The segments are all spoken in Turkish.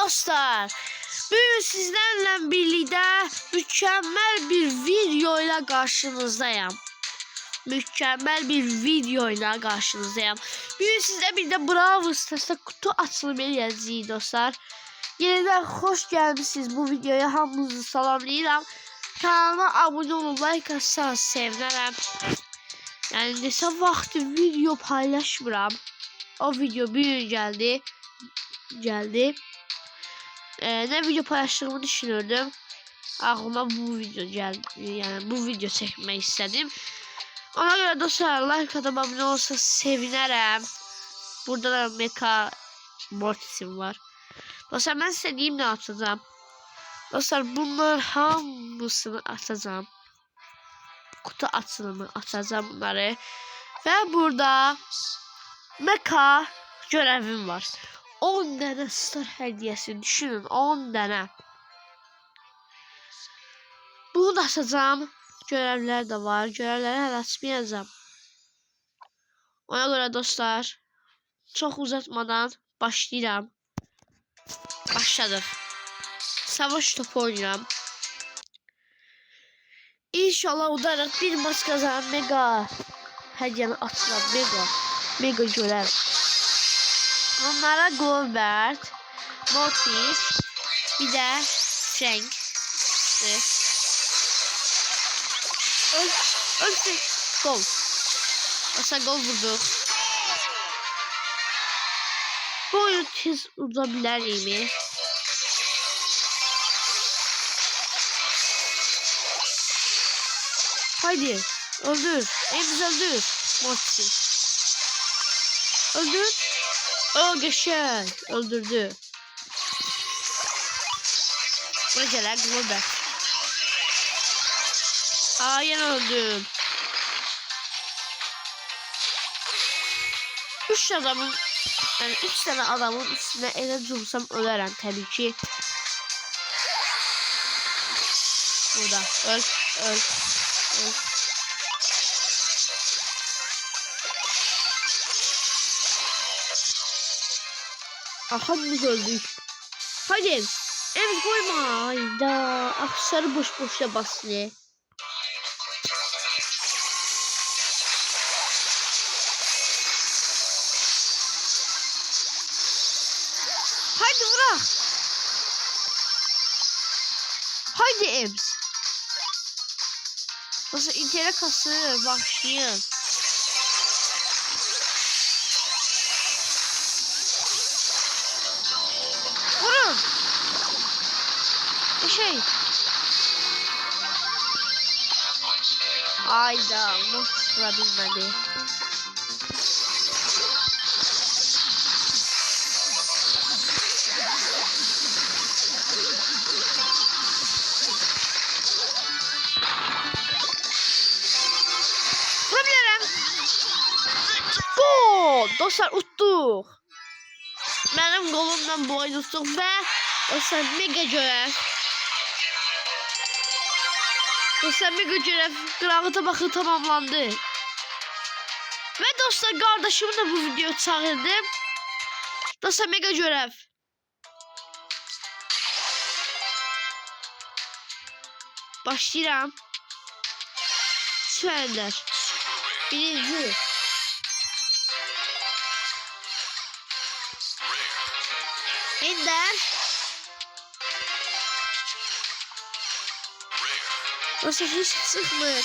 dostlar, bugün sizlerle birlikte mükemmel bir videoyla karşınızdayım. Bugün sizle birlikte Brawl Stars'ta kutu açılımı yapacağız dostlar. Yeniden hoş gelmişsiniz bu videoya. Hamınızı salamlayıram. Kanalıma abone olun, like atsanız sevinirim. Yani nesə vaxtı video paylaşmıram. O video bugün geldi. Ne video paylaştığımı düşünürdüm. Aklıma bu video geldi. Yani bu video çekmek istedim. Ona göre dostlar like atıp abone olsa sevinirim. Burada da Mecha Mortis'im var. Dostlar ben size diyeyim ne atacağım. Dostlar bunlar hamısını atacağım. Kutu açılımı atacağım bunları. Ve burada Mecha görevim var. 10 tane star hediyesi düşünün, 10 tane. Bunu da açacağım. Görevler de var. Görevleri hələ açmayacağım. Ona göre dostlar çok uzatmadan başlayacağım. Başladık. Savaş topu oynayacağım. İnşallah udaraq bir maç kazanan mega hediyeni açılan mega görev. Onlara Goldberg, Mortis, bir de Frank. Ölsün. Gol. Mesela gol vurduk. Bu oyun tez uzabilir mi? Haydi. Öldür. Emz öldür. Mortis. Öldür. O geçer. Öldürdü. Geceler Goldberg. Yine öldüm. 3 tane adamın üstüne ele dursam ölerim tabii ki. Burada öl. Aha biz öldük. Hadi. Evet koyma. Hayda. Akşarı boşa basıyor. Haydi bırak. Haydi Ems. Nasıl internet kasır başlayın. Vurun. Hayda. Nasıl vurabilmedi. Dostlar uttuk. Benim golümden boyun tuttuk ve dostlar mega görev. Dostlar mega görev kıravata bakın tamamlandı. Ve dostlar kardeşimi de bu videoya çağırdım. Dostlar mega görev. Başlayalım. Süperler. Birinci. Ender. Nasıl hiç sıkmıyor.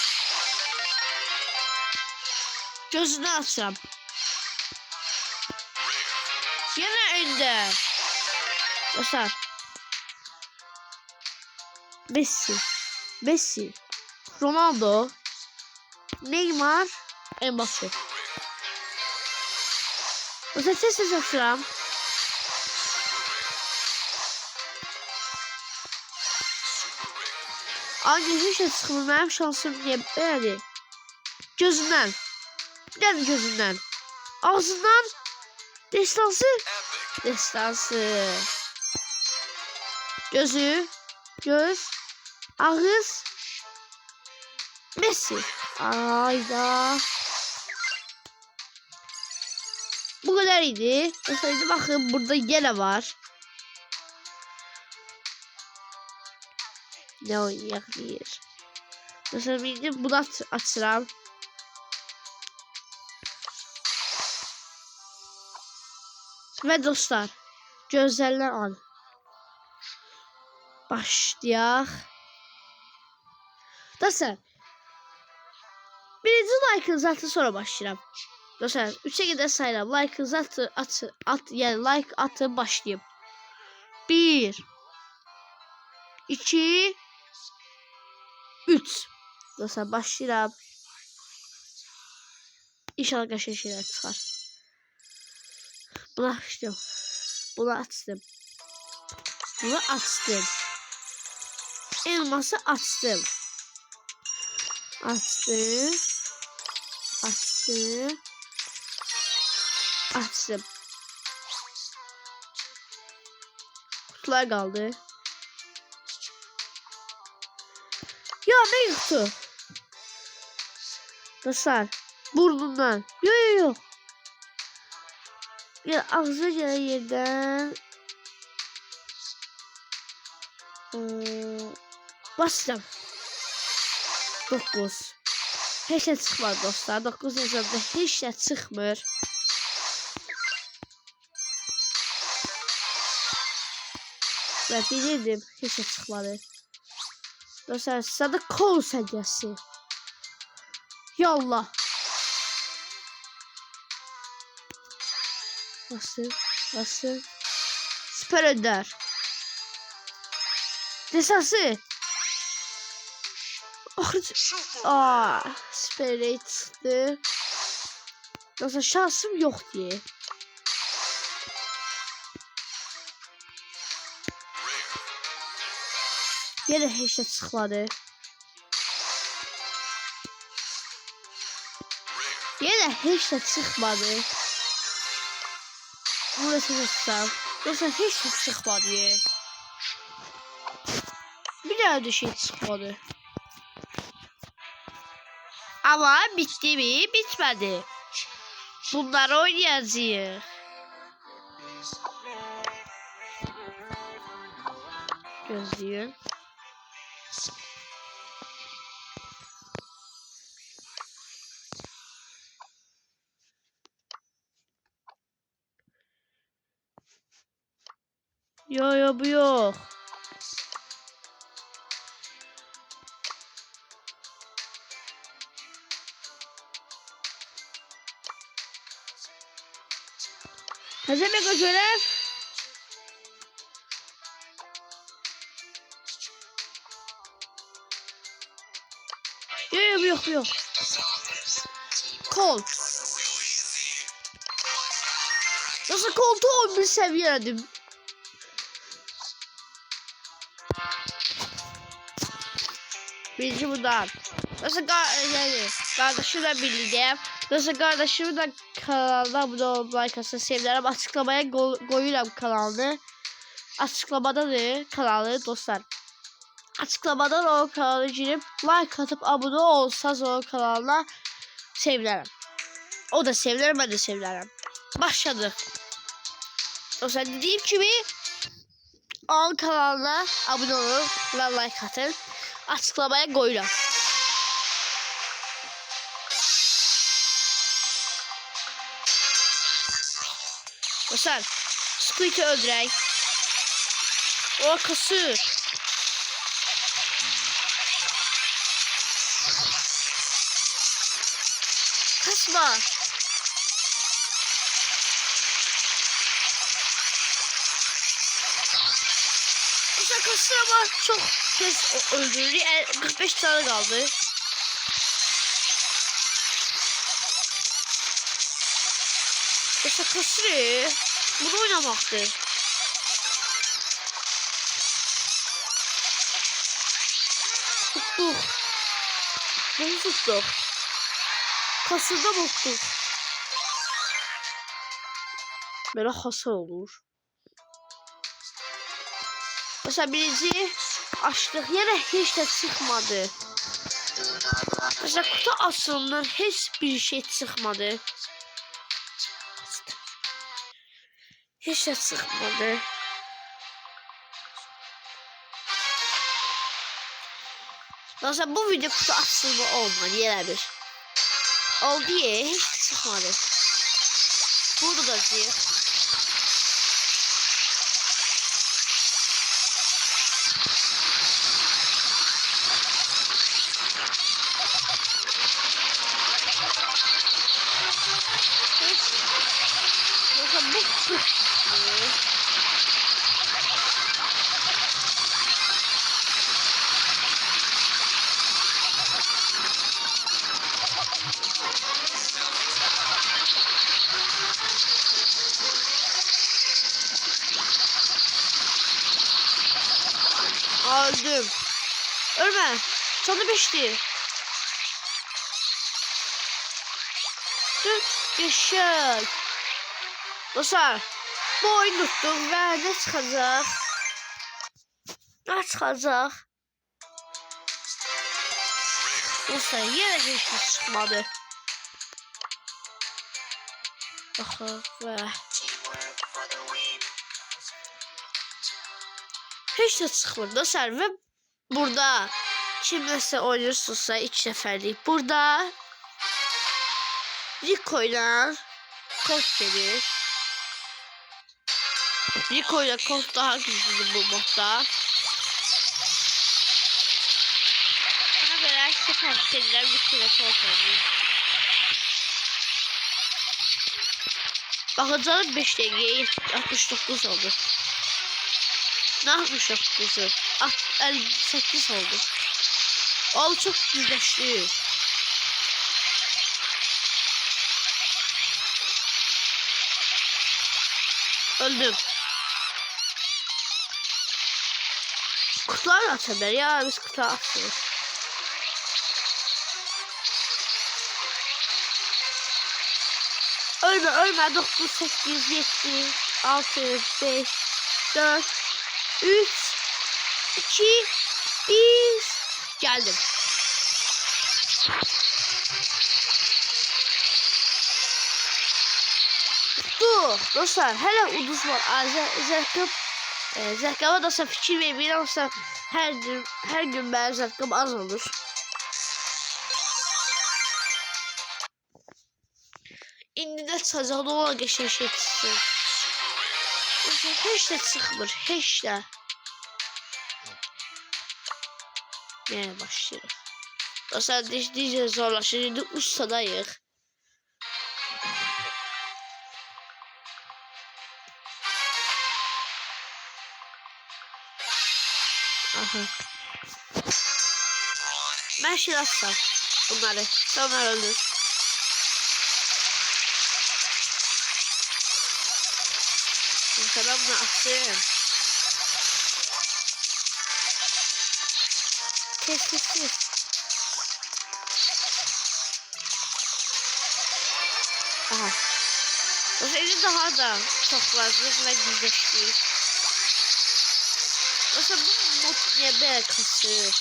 Gözünü açsam. Yine Ender. Dostlar. Messi. Ronaldo. Neymar. Mbappe. Dostlar ses açsam. Ancak hiç şey sıkılmıyor. Benim şansım diye böyle. Gözünden. Bir tane gözünden. Ağzından. Destansı. Gözü. Göz. Ağız. Messi. Ayda. Bu kadar idi. Mesela bakın burada yine var. Ne oynayabilir? Mesela bildim bunu açıram. Ve dostlar, gözlerden al. Başlayaq. Dostlar, birinci like'ınızı atın, sonra başlayıram. Dostlar, 3'e qədər sayıram. Like'ınızı yəni like atın, başlayayım. 1 2 3. Dostlar, başlayıram. İnşallah qəşəng şeyler çıxar. Bunu açtım. Bunu açtım. Bunu açtım. Elması açtım. Açtım. Açtım. Açtım. Kutular kaldı. Ya ne kutu? Dostlar, burnundan. Yok. Ya ağzına gelen yerden. Bastım. 9. Heç şey çıxmadı dostlar. 9 yazanda heç şey çıxmır. Və bilirdim, heç şey çıxmadı. Dostlar, sada kol səciyyəsi. Yallah. Nasıl? Süper önder. Desası. Süper rate çıktı. Dostlar, şansım yok diye. Yine heç şey çıxmadı. Yine heç şey çıxmadı. Burası tutsam. Dostlar, heç şey çıxmadı. Bir daha da şey çıkmadı. Ama bitti mi? Bitmedi. Bunları oynayacağız. Gözlüğüm. Yo bu yok. Ne demek o görev? Yok. Kol. Nasıl koltuğu 11 seviyedim. Birinci bundan. Nasıl kardeşimle birlikte. Nasıl kardeşimin de kanalına abone olup like atın, sevinirim. Açıklamaya koyuyorum kanalını. Açıklamadadır kanalı dostlar. Açıklamadan o kanala girip like atıp abone olsanız o kanalına sevinirim. O da sevinirim, ben de sevinirim. Başladık. Dostlar, dediğim gibi o kanalına abone olun ve like atın. Açıklamaya koyuyorum. Dostlar, Squid'i öldürək. O kasır. Kasma. Dostlar, kasır ama çok kez öldürür. 45 tane kaldı. Dostlar, kasır. Bunu oynamaktır. Tuttuk. Bunu tuttuk. Kasırda tuttuk. Böyle hasar olur. Mesela birinci açtık. Yine hiç de çıkmadı. Mesela kutu açılımından hiçbir şey çıkmadı. Hiç de çıkmadı. Dostlar bu video kutu açılımı olmadı yine bir. Oldu ya hiç çıkmadı. Burada da diye. Dostlar bu kutu. Öldüm. Ölme. Canı beşti. Dur. Yaşa. Dostlar. Bu oyunu tuttum ve ne çıkacak? Ne çıkacak? Dostlar yine hiç şey çıkmadı. Bakın ve hiç de çıkmadı dostlar ve burada kimse oynuyorsa 3 seferlik burada Rico'yla kod gelir. Rico'yla kod daha güçlü bu modda. Bana göre her sefer seriler Rico'yla kod gelir. Bakacağım 5 DG'ye 69 oldu. Ne yapmış 69'u? 58 oldu. O çok güçleşti. Öldüm. Kutular atabilir ya biz kutu atıyoruz. Ölme 9 8 7 6 5 4 3 2 1 geldim. Dur dostlar hele uduz var. Zerkaba dostlar fikir vermeyin olsa her gün ben zerkam az olur. İndi de çıkacaq ola geçen şey çıxsın. Heç də çıxmır, heç də. Neye başlayalım? Dostlar diyeceğiz zorlaşır. Şimdi ustadayıq. Aha. Ben şey atsam bunları. Sonra ölür. Ben bunu attım. Kes. Aha. O seni daha da çok fazla ve güzelleşti. Mesela bu mod niye böyle kasıyor?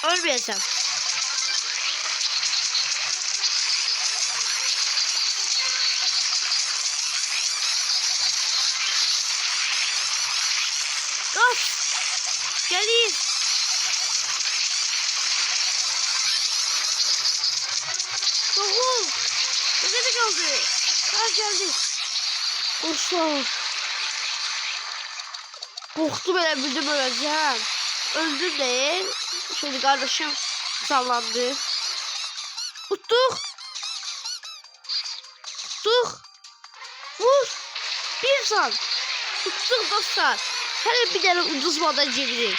Ölmeyeceğim. Kaç. Gelin. Dokuz. Nerede kaldı? Kaç geldi. Dostlar. Korktum böyle bildim öleceğim. Öldüm değil. Şöyle kardeşim sallandı. Tuttuk. Vur. Bir san. Tuttuk dostlar. Hele bir tane ucuz moda çevireyim.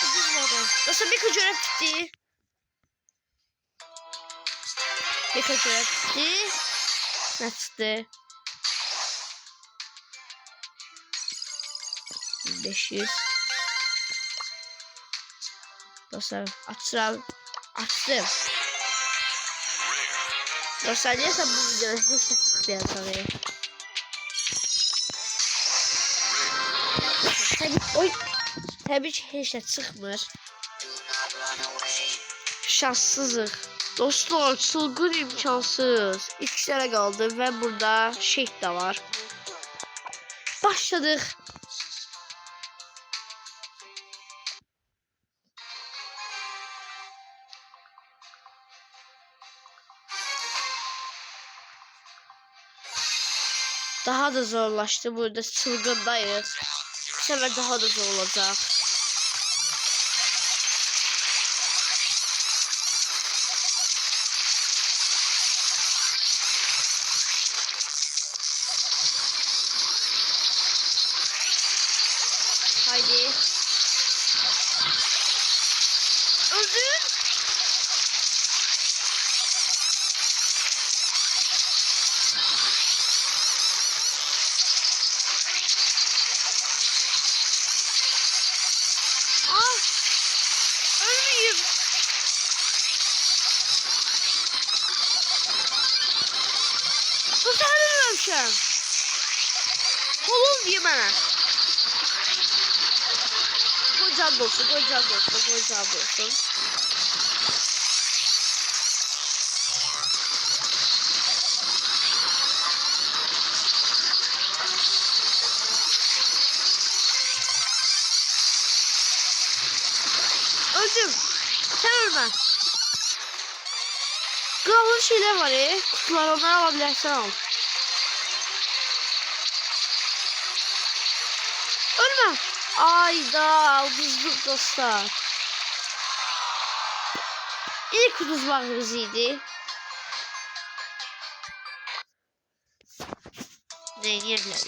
Ucuz moda. Dostlar bir görev bitti. Bir görev bitti. Ne çıktı? 500. Dostlar açtım. Dostlar neyse bu videoda hiç sıkmayacağım. Tabii ki hiç de çıkmır. Şanssızlık. Dostlar çılgın imkansız. 2 tane kaldı ve burada şehit de var. Başladık. Daha da zorlaştı. Burada çılgındayız. Bu sefer daha da zor olacak. Haydi. Öldün. Ölmeyeyim. Bu sefer ölmemişim. Kolum diye bana. Kocan olsun, kocan olsun, kocan olsun. Öldüm. Sen ölme. Kralın şeyler var ya. Kutular onları alabilirsen al. Ölme. Ayda ucuzluk dostlar. İlk ucuzluğumuz iyiydi. Ne yiyebiliriz?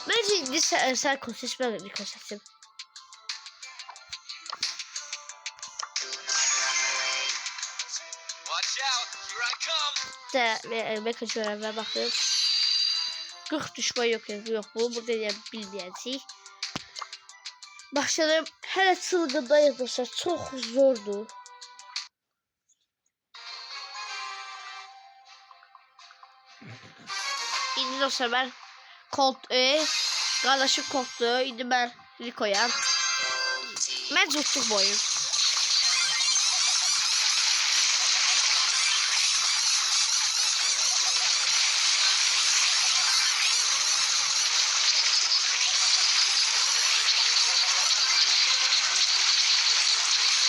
Bence indi sen konseç ben bir konseçim. De ve kaçıyorum ve bakıyorum. 40 düşman yok yazıyor. Bu burada bilmeyeceğiz. Başladım. Hele çılgındayız dostlar. Çok zordu. İndi dostlar ben kardeşim koltuğu. İndi ben Rico'ya. Ben tuttuk boyu.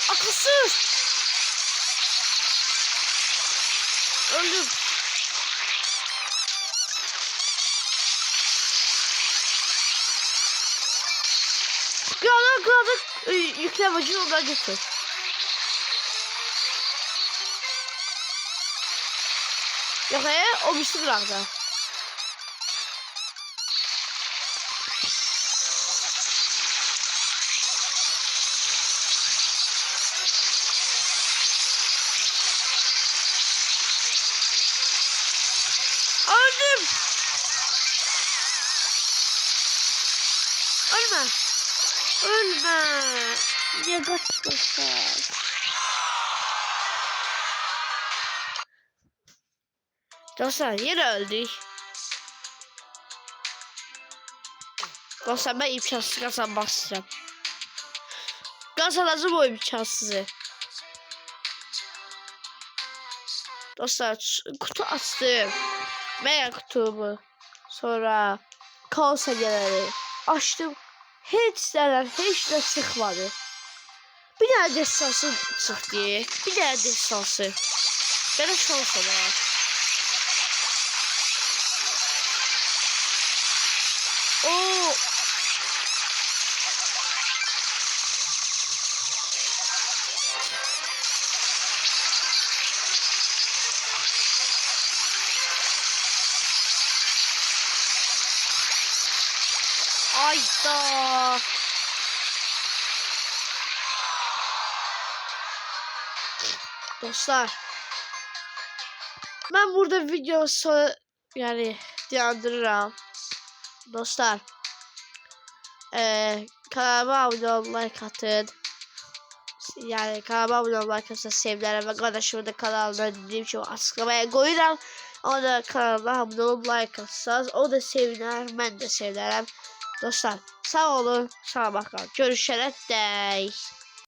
Akılsız. Öldüm. Kralı yüklemeci ona götür. Yok o bir şey bıraktı. Öldüm. Ölme. Ölme. Niye kaçmışsın? Dostlar yine öldük. Dostlar ben imkansız kazanmak istiyorum. Kazanacağım o imkansızı. Dostlar kutu açtım. Veya kutumu. Sonra konserleri açtım. Hiç de çıkmadı. Bir tane destansı çıktı. Bir tane destansı. Bana şans var. Oo. Ayda. Dostlar. Ben burada video sonu yani dayandırırım. Dostlar. Kanalıma abone olmayı, like atın. Yani kanalıma abone olmayı, like atın, sevgilerim ve kardeşimin de kanalına dediğim gibi açıklamaya koyuram. O da kanalıma abone olup like atsanız o da seviner, ben de sevinirim. Dostlar sağ olun, sağ bakın. Görüşene dek.